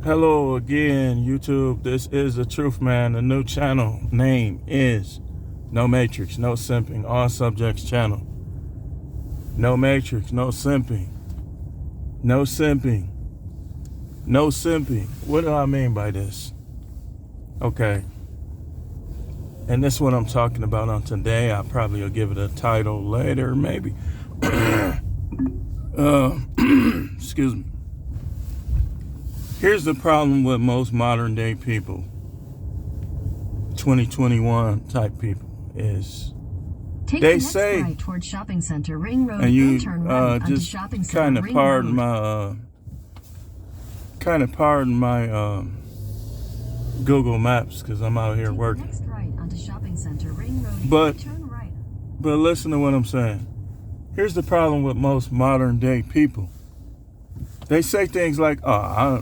Hello again, YouTube. This is The Truth Man. The new channel name is No Matrix, No Simping, All Subjects channel. No Matrix, no simping. No simping. No simping. What do I mean by this? Okay. And this is what I'm talking about on today. I probably will give it a title later, maybe. Excuse me. Here's the problem with most modern day people, 2021 type people, is Take they the next say, right towards Shopping Center Ring Road, and you turn right onto just Shopping Center kind of Ring pardon Road. my Google Maps because I'm out here Take working. the next right onto Shopping Center Ring Road, But turn right. but listen to what I'm saying. Here's the problem with most modern day people. They say things like, "Oh,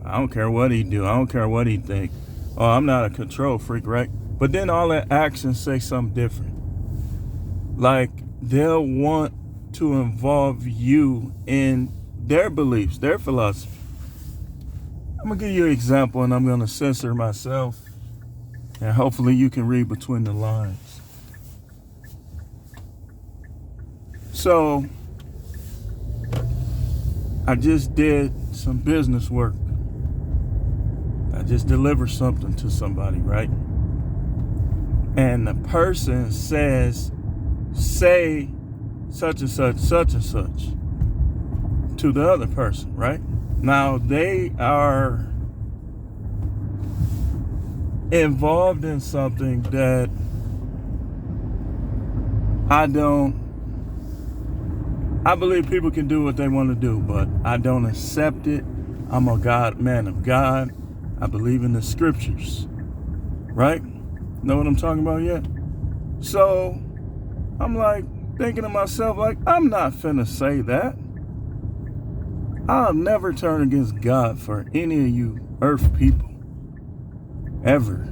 I don't care what he do. I don't care what he think. Oh, I'm not a control freak, right?" But then all their actions say something different. Like they'll want to involve you in their beliefs, their philosophy. I'm gonna give you an example, and I'm gonna censor myself, and hopefully you can read between the lines. So, I just did some business work. I just delivered something to somebody, right? And the person says, say such and such, such and such to the other person, right? Now they are involved in something that I believe people can do what they want to do, but I don't accept it. I'm a man of God. I believe in the scriptures, right? Know what I'm talking about yet? So I'm like thinking to myself, like, I'm not finna say that. I'll never turn against God for any of you earth people. Ever.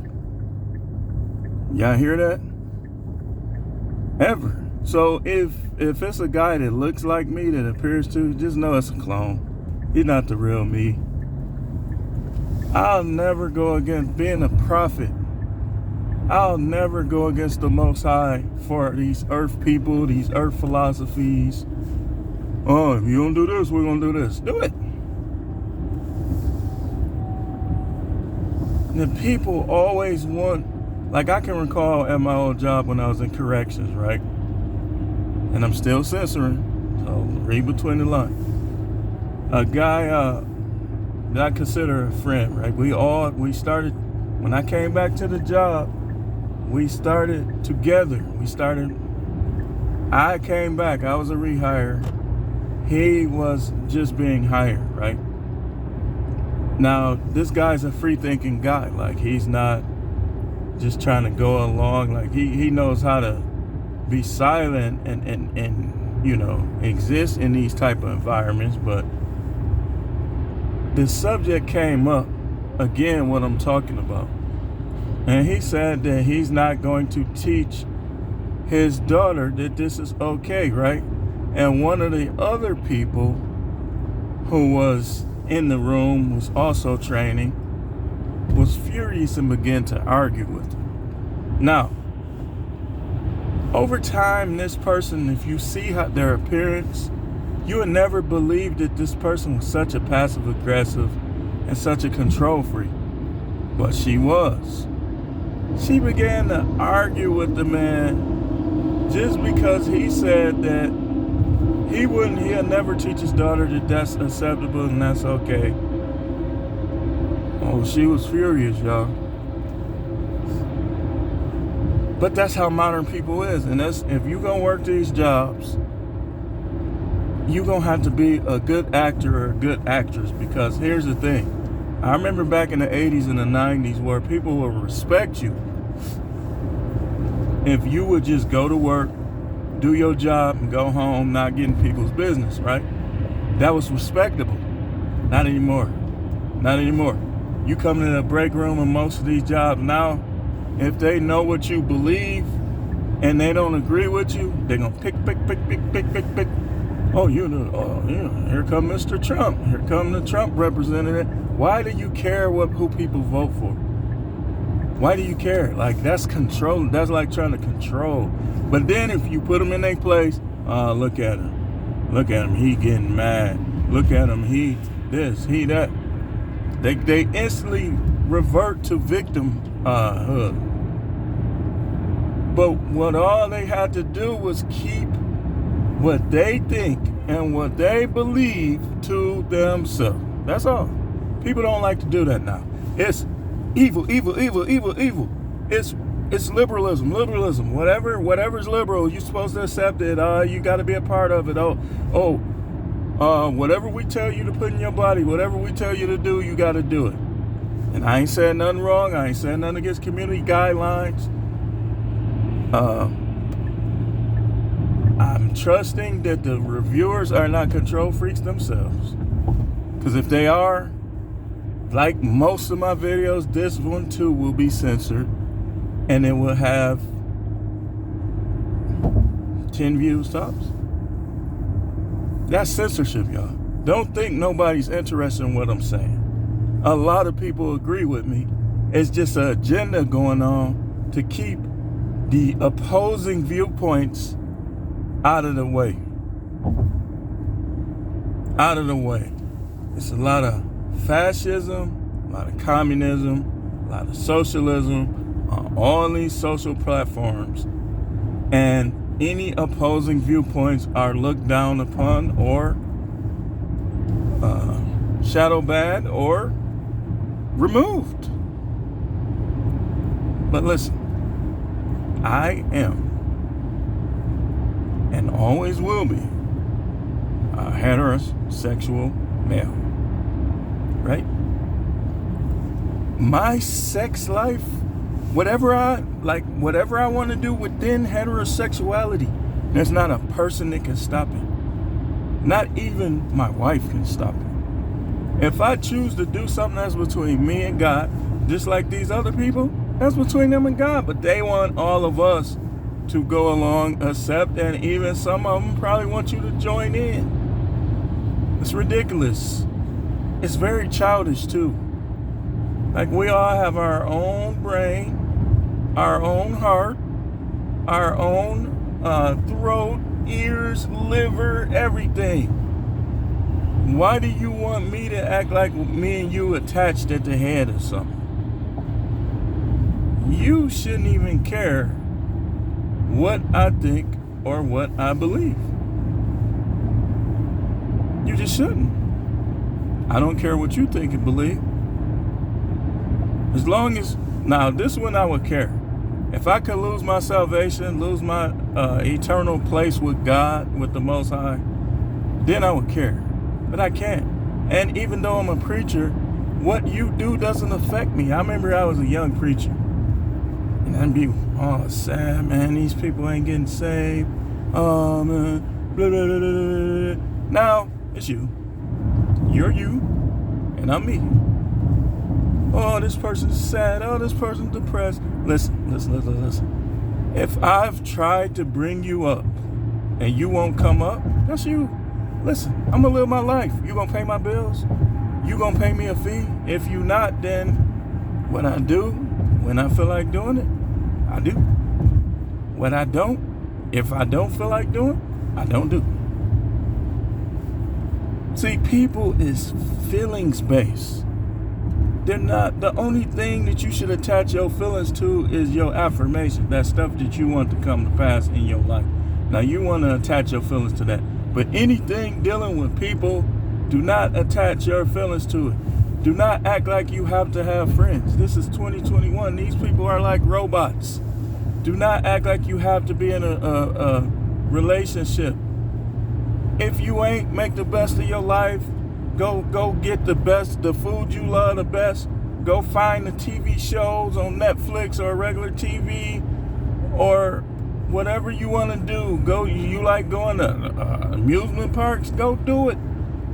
Y'all hear that? Ever. So if it's a guy that looks like me, that appears to, just know it's a clone. He's not the real me. I'll never go against being a prophet. I'll never go against the Most High for these earth people, these earth philosophies. Oh, if you don't do this, we're going to do this. Do it. The people always want, like I can recall at my old job when I was in corrections, right? And I'm still censoring, so read between the lines. A guy that I consider a friend, right? We started, when I came back to the job, we started together. I came back, I was a rehire. He was just being hired, right? Now, this guy's a free-thinking guy. Like, he's not just trying to go along. Like, he knows how to be silent and you know, exist in these type of environments. But the subject came up, again, what I'm talking about. And he said that he's not going to teach his daughter that this is okay, right? And one of the other people who was in the room, was also training, was furious and began to argue with him. Now, over time, this person, if you see their appearance, you would never believe that this person was such a passive aggressive and such a control freak. But she was. She began to argue with the man just because he said that he'll never teach his daughter that that's acceptable and that's okay. Oh, she was furious, y'all. But that's how modern people is. And that's, if you're going to work these jobs, you're going to have to be a good actor or a good actress. Because here's the thing. I remember back in the 80s and the 90s where people would respect you if you would just go to work, do your job, and go home, not getting people's business, right? That was respectable. Not anymore. Not anymore. You come into the break room in most of these jobs now, if they know what you believe and they don't agree with you, they're going to pick. Oh, here come Mr. Trump. Here come the Trump representative. Why do you care who people vote for? Why do you care? Like, that's control. That's like trying to control. But then if you put them in their place, look at him. Look at him. He getting mad. Look at him. He this, he that. They instantly revert to victimhood. But what all they had to do was keep what they think and what they believe to themselves. That's all. People don't like to do that now. It's evil, evil, evil, evil, evil. It's liberalism, liberalism. Whatever's liberal, you're supposed to accept it. You got to be a part of it. Whatever we tell you to put in your body, whatever we tell you to do, you got to do it. And I ain't saying nothing wrong. I ain't saying nothing against community guidelines. I'm trusting that the reviewers are not control freaks themselves. Because if they are, like most of my videos, this one too will be censored. And it will have 10 views tops. That's censorship, y'all. Don't think nobody's interested in what I'm saying. A lot of people agree with me. It's just an agenda going on to keep the opposing viewpoints out of the way. Out of the way. It's a lot of fascism, a lot of communism, a lot of socialism on all these social platforms. And any opposing viewpoints are looked down upon or shadow banned or removed. But listen, I am and always will be a heterosexual male, right? My sex life, whatever I want to do within heterosexuality, there's not a person that can stop it. Not even my wife can stop it. If I choose to do something that's between me and God, just like these other people, that's between them and God. But they want all of us to go along, accept, and even some of them probably want you to join in. It's ridiculous. It's very childish too. Like, we all have our own brain, our own heart, our own throat, ears, liver, everything. Why do you want me to act like me and you attached at the head or something? You shouldn't even care what I think or what I believe. You just shouldn't. I don't care what you think and believe. As long as, now this one I would care. If I could lose my salvation, lose my eternal place with God, with the Most High, then I would care. But I can't. And even though I'm a preacher, what you do doesn't affect me. I remember I was a young preacher. And I'd be, oh, sad, man, these people ain't getting saved. Oh, man, blah, blah, blah, blah, blah. Now, it's you. You're you, and I'm me. Oh, this person's sad. Oh, this person's depressed. Listen. If I've tried to bring you up and you won't come up, that's you. Listen, I'm going to live my life. You going to pay my bills? You going to pay me a fee? If you not, then what I do, when I feel like doing it, I do. When I don't, if I don't feel like doing, I don't do. See, people is feelings based. They're not, the only thing that you should attach your feelings to is your affirmation. That stuff that you want to come to pass in your life. Now you want to attach your feelings to that. But anything dealing with people, do not attach your feelings to it. Do not act like you have to have friends. This is 2021. These people are like robots. Do not act like you have to be in a relationship. If you ain't, make the best of your life. Go get the best, the food you love the best. Go find the TV shows on Netflix or regular TV or whatever you want to do. Go, you like going to amusement parks? Go do it.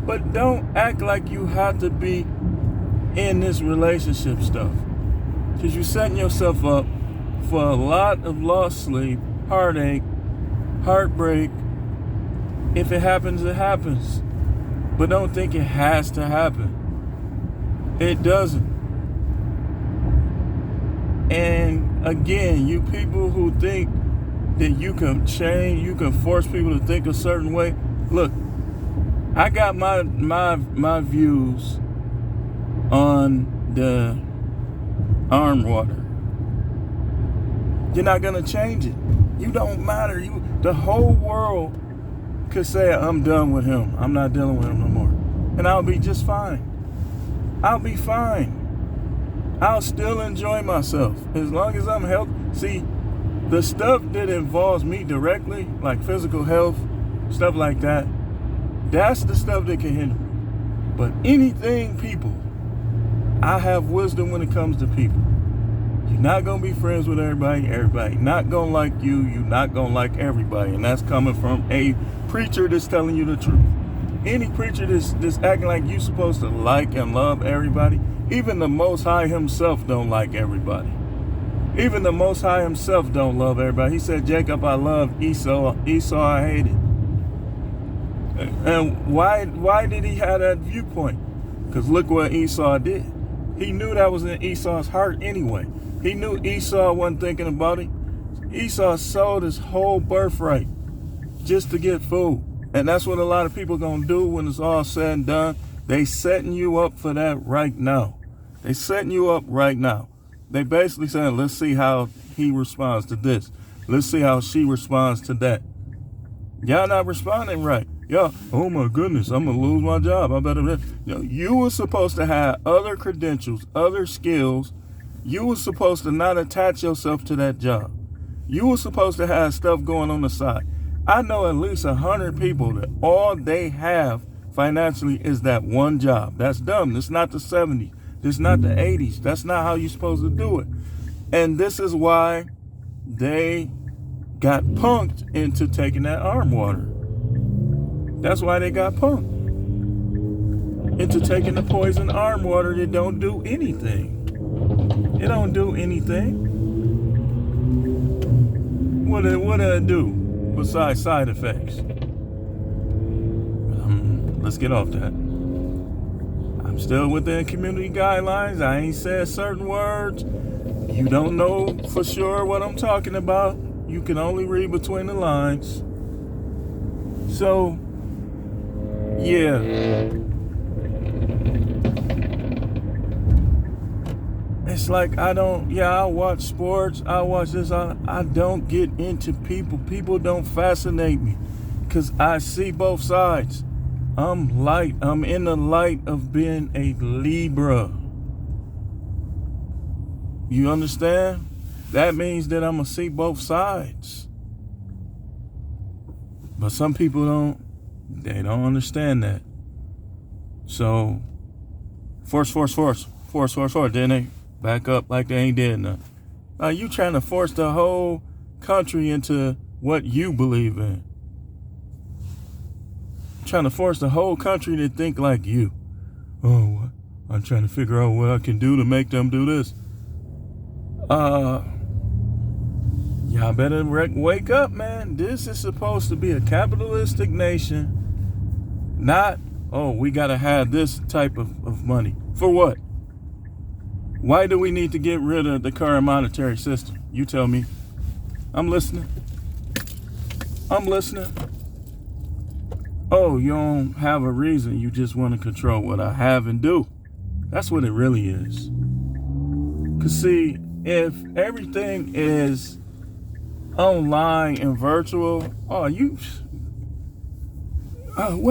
But don't act like you have to be in this relationship stuff. Because you're setting yourself up for a lot of lost sleep, heartache, heartbreak, If it happens, it happens. But don't think it has to happen. It doesn't. And again, you people who think that you can change, you can force people to think a certain way. Look, I got my views on the arm water. You're not gonna change it. You don't matter. The whole world could say, I'm done with him. I'm not dealing with him no more. And I'll be just fine. I'll be fine. I'll still enjoy myself as long as I'm healthy. See, the stuff that involves me directly, like physical health, stuff like that, that's the stuff that can hinder me. But anything, people, I have wisdom when it comes to people. You're not going to be friends with everybody. Everybody not going to like you. You're not going to like everybody. And that's coming from a preacher that's telling you the truth. Any preacher that's acting like you're supposed to like and love everybody, even the Most High himself don't like everybody. Even the Most High himself don't love everybody. He said, Jacob I love, Esau I hated. And why did he have that viewpoint? Because look what Esau did. He knew that was in Esau's heart anyway. He knew Esau wasn't thinking about it. Esau sold his whole birthright just to get food. And that's what a lot of people going to do when it's all said and done. They setting you up for that right now. They setting you up right now. They basically saying, let's see how he responds to this. Let's see how she responds to that. Y'all not responding right. Y'all, oh my goodness, I'm going to lose my job. I better. You were supposed to have other credentials, other skills. You were supposed to not attach yourself to that job. You were supposed to have stuff going on the side. I know at least 100 people that all they have financially is that one job. That's dumb. That's not the 70s. That's not the 80s. That's not how you're supposed to do it. And this is why they got punked into taking that arm water. That's why they got punked into taking the poison arm water that don't do anything. It don't do anything. What did it do besides side effects? Let's get off that. I'm still within community guidelines. I ain't said certain words. You don't know for sure what I'm talking about. You can only read between the lines. So, yeah. It's like I watch sports, I watch this, I don't get into people. People don't fascinate me because I see both sides. I'm in the light of being a Libra. You understand? That means that I'm going to see both sides. But some people they don't understand that. So, force, then they back up like they ain't did nothing. Now you trying to force the whole country into what you believe in. Trying to force the whole country to think like you. Oh, I'm trying to figure out what I can do to make them do this. Y'all better wake up, man. This is supposed to be a capitalistic nation. Not, we got to have this type of money. For what? Why do we need to get rid of the current monetary system? You tell me. I'm listening. Oh, you don't have a reason. You just want to control what I have and do. That's what it really is. Because see, if everything is online and virtual, what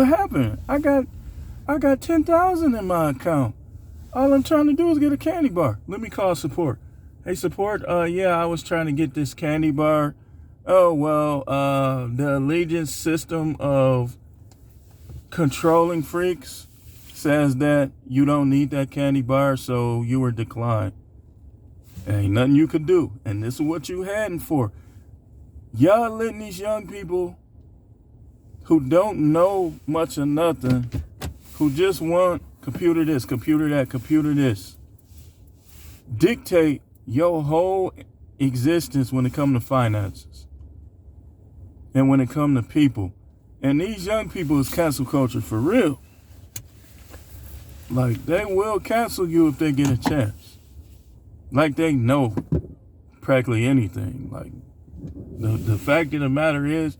happened? I got 10,000 in my account. All I'm trying to do is get a candy bar. Let me call support. Hey, support, I was trying to get this candy bar. Oh, well, the Allegiance system of controlling freaks says that you don't need that candy bar, so you were declined. Ain't nothing you could do. And this is what you heading for. Y'all letting these young people who don't know much of nothing, who just want computer this, computer that, computer this, dictate your whole existence when it comes to finances and when it comes to people. And these young people is cancel culture for real. Like, they will cancel you if they get a chance. Like, they know practically anything. Like, the fact of the matter is,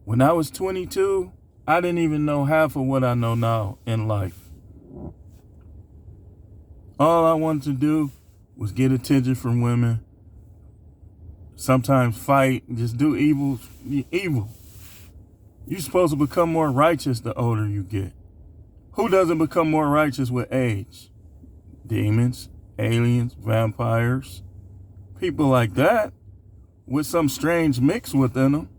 when I was 22, I didn't even know half of what I know now in life. All I wanted to do was get attention from women, sometimes fight, just do evil. You're supposed to become more righteous the older you get. Who doesn't become more righteous with age? Demons, aliens, vampires, people like that with some strange mix within them.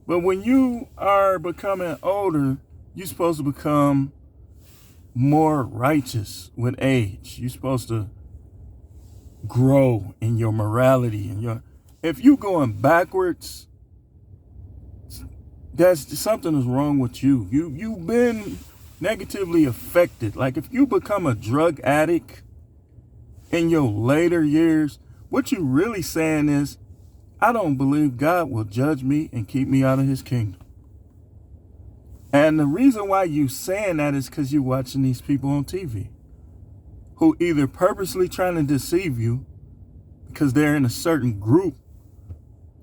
But when you are becoming older, you're supposed to become more righteous with age. You're supposed to grow in your morality and your. If you going backwards, that's something is wrong with you. You've been negatively affected. Like, if you become a drug addict in your later years, what you really saying is, I don't believe God will judge me and keep me out of his kingdom. And the reason why you saying that is because you're watching these people on TV who either purposely trying to deceive you because they're in a certain group.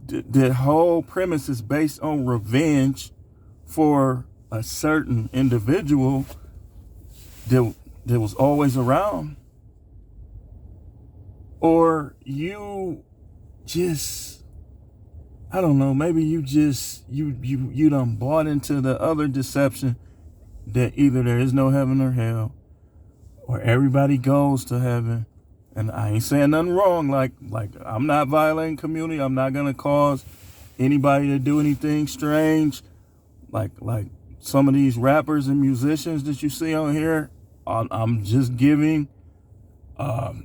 The whole premise is based on revenge for a certain individual that was always around. Or you just, I don't know, maybe you done bought into the other deception that either there is no heaven or hell, or everybody goes to heaven. And I ain't saying nothing wrong. Like I'm not violating community. I'm not gonna cause anybody to do anything strange. Like some of these rappers and musicians that you see on here, I'm just giving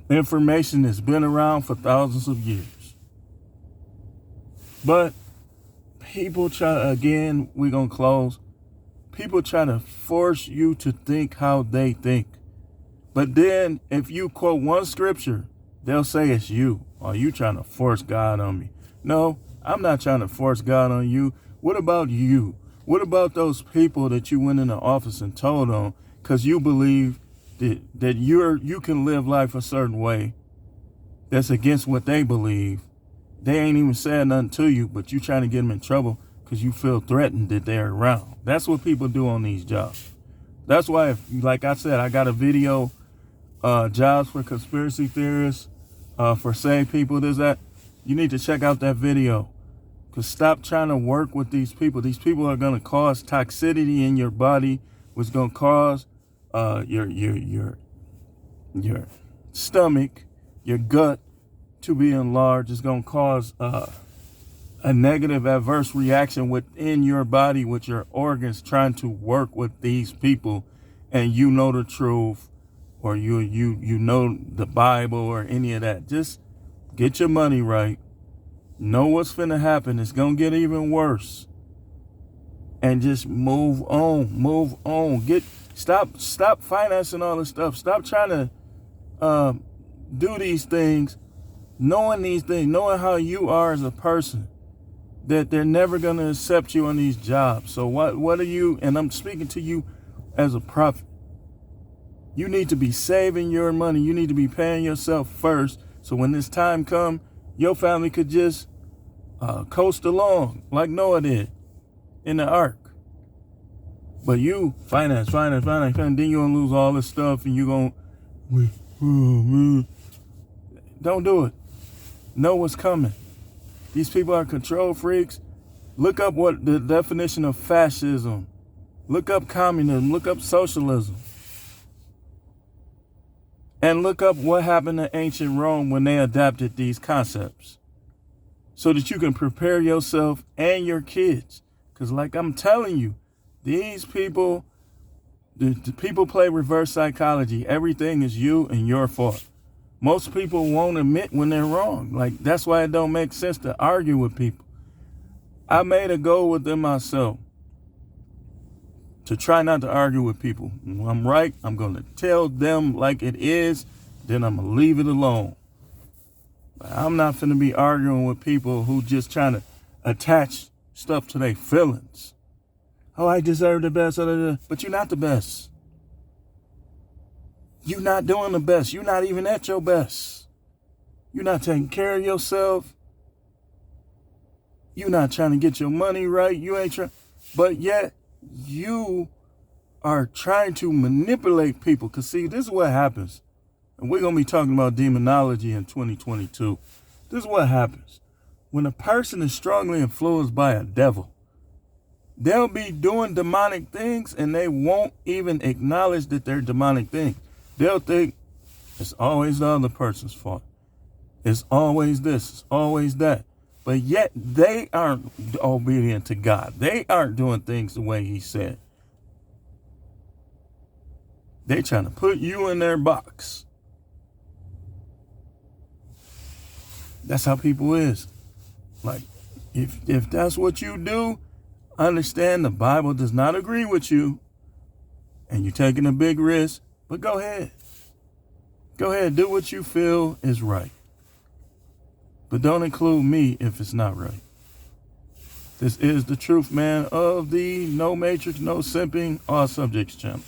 information that's been around for thousands of years. But people try, again, we're gonna close. People try to force you to think how they think. But then if you quote one scripture, they'll say it's you. Are you trying to force God on me? No, I'm not trying to force God on you. What about you? What about those people that you went in the office and told on because you believe that you can live life a certain way that's against what they believe? They ain't even said nothing to you, but you trying to get them in trouble because you feel threatened that they're around. That's what people do on these jobs. That's why, like I said, I got a video, jobs for conspiracy theorists, for saved people, that. You need to check out that video. Because stop trying to work with these people. These people are going to cause toxicity in your body, which is going to cause your stomach, your gut to be enlarged. It's going to cause a negative adverse reaction within your body with your organs trying to work with these people, and you know the truth, or you know the Bible or any of that. Just get your money right. Know what's finna happen. It's gonna get even worse. And just move on. Stop financing all this stuff. Stop trying to do these things, knowing how you are as a person, that they're never gonna accept you on these jobs. So what are you, and I'm speaking to you as a prophet. You need to be saving your money. You need to be paying yourself first. So when this time comes, your family could just coast along like Noah did in the ark. But you finance, then you're going to lose all this stuff and you're going to, don't do it. Know what's coming. These people are control freaks. Look up what the definition of fascism. Look up communism. Look up socialism. And look up what happened to ancient Rome when they adapted these concepts, so that you can prepare yourself and your kids. Because like I'm telling you, these people, the people play reverse psychology. Everything is you and your fault. Most people won't admit when they're wrong. Like, that's why it don't make sense to argue with people. I made a goal within myself to try not to argue with people. When I'm right, I'm going to tell them like it is, then I'm going to leave it alone. But I'm not finna be arguing with people who just trying to attach stuff to their feelings. oh, I deserve the best, but you're not the best. You're not doing the best. You're not even at your best. You're not taking care of yourself. You're not trying to get your money right. You ain't trying, but yet you are trying to manipulate people. Because see, this is what happens. And we're going to be talking about demonology in 2022. This is what happens. When a person is strongly influenced by a devil, they'll be doing demonic things and they won't even acknowledge that they're demonic things. They'll think it's always the other person's fault. It's always this, it's always that. But yet they aren't obedient to God. They aren't doing things the way he said. They're trying to put you in their box. That's how people is. Like, if that's what you do, understand the Bible does not agree with you and you're taking a big risk, but go ahead. Go ahead, do what you feel is right. But don't include me if it's not right. This is the Truth Man of the No Matrix, No Simping, All Subjects channel.